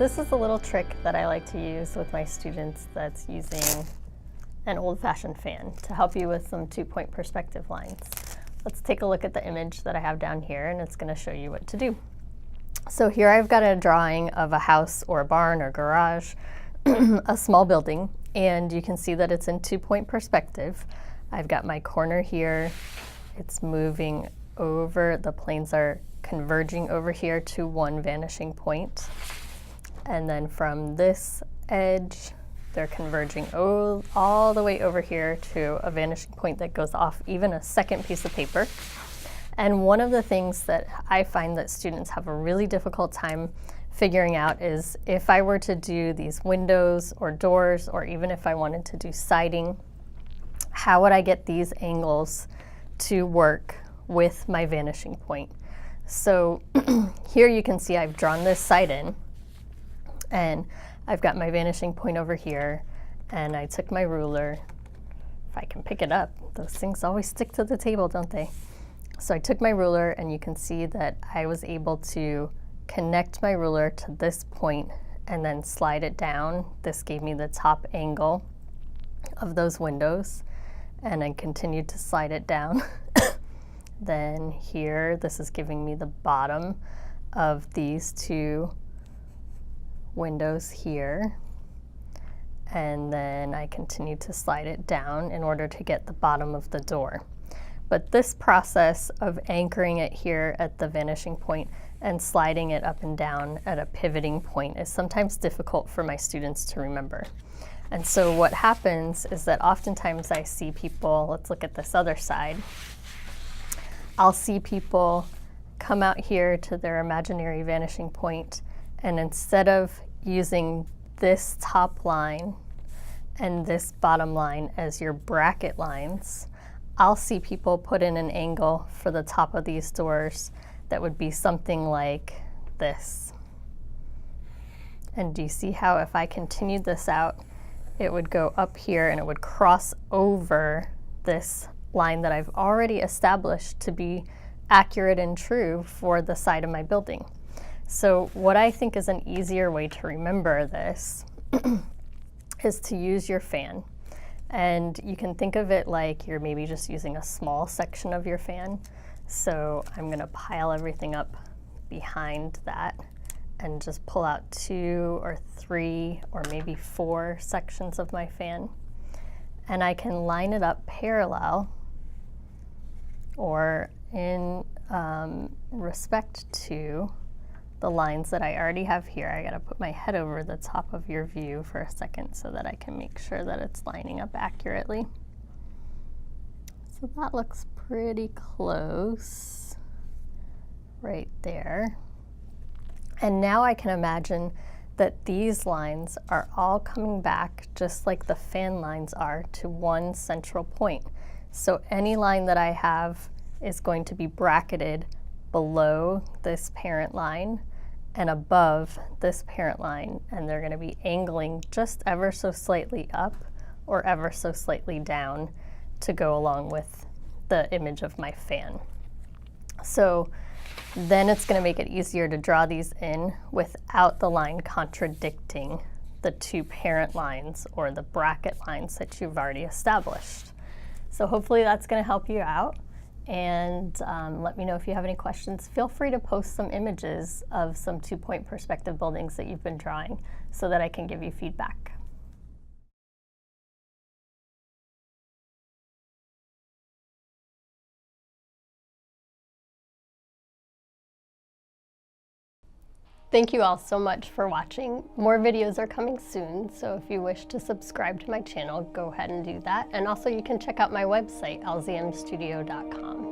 this is a little trick that I like to use with my students that's using an old-fashioned fan to help you with some 2-point perspective lines. Let's take a look at the image that I have down here, and it's going to show you what to do. So here I've got a drawing of a house or a barn or garage, a small building, and you can see that it's in 2-point perspective. I've got my corner here, it's moving over, the planes are converging over here to one vanishing point. And then from this edge, they're converging all the way over here to a vanishing point that goes off even a second piece of paper. And one of the things that I find that students have a really difficult time figuring out is if I were to do these windows or doors, or even if I wanted to do siding, how would I get these angles to work with my vanishing point? So here you can see I've drawn this side in, and I've got my vanishing point over here, and I took my ruler. If I can pick it up, those things always stick to the table, don't they? So I took my ruler, and you can see that I was able to connect my ruler to this point and then slide it down. This gave me the top angle of those windows, and I continued to slide it down. Then here, this is giving me the bottom of these two windows here. And then I continued to slide it down in order to get the bottom of the door. But this process of anchoring it here at the vanishing point and sliding it up and down at a pivoting point is sometimes difficult for my students to remember. And so what happens is that oftentimes I see people, let's look at this other side, I'll see people come out here to their imaginary vanishing point, and instead of using this top line and this bottom line as your bracket lines, I'll see people put in an angle for the top of these doors that would be something like this. And do you see how if I continued this out, it would go up here and it would cross over this line that I've already established to be accurate and true for the side of my building. So what I think is an easier way to remember this is to use your fan. And you can think of it like you're maybe just using a small section of your fan. So I'm going to pile everything up behind that and just pull out 2 or 3 or maybe 4 sections of my fan. And I can line it up parallel or in respect to the lines that I already have here. I gotta put my head over the top of your view for a second so that I can make sure that it's lining up accurately. So that looks pretty close right there. And now I can imagine that these lines are all coming back just like the fan lines are to one central point. So any line that I have is going to be bracketed below this parent line and above this parent line, and they're going to be angling just ever so slightly up or ever so slightly down to go along with the image of my fan. So then it's going to make it easier to draw these in without the line contradicting the 2 parent lines or the bracket lines that you've already established. So hopefully that's going to help you out. And let me know if you have any questions. Feel free to post some images of some 2-point perspective buildings that you've been drawing so that I can give you feedback. Thank you all so much for watching. More videos are coming soon, so if you wish to subscribe to my channel, go ahead and do that. And also you can check out my website, lzmstudio.com.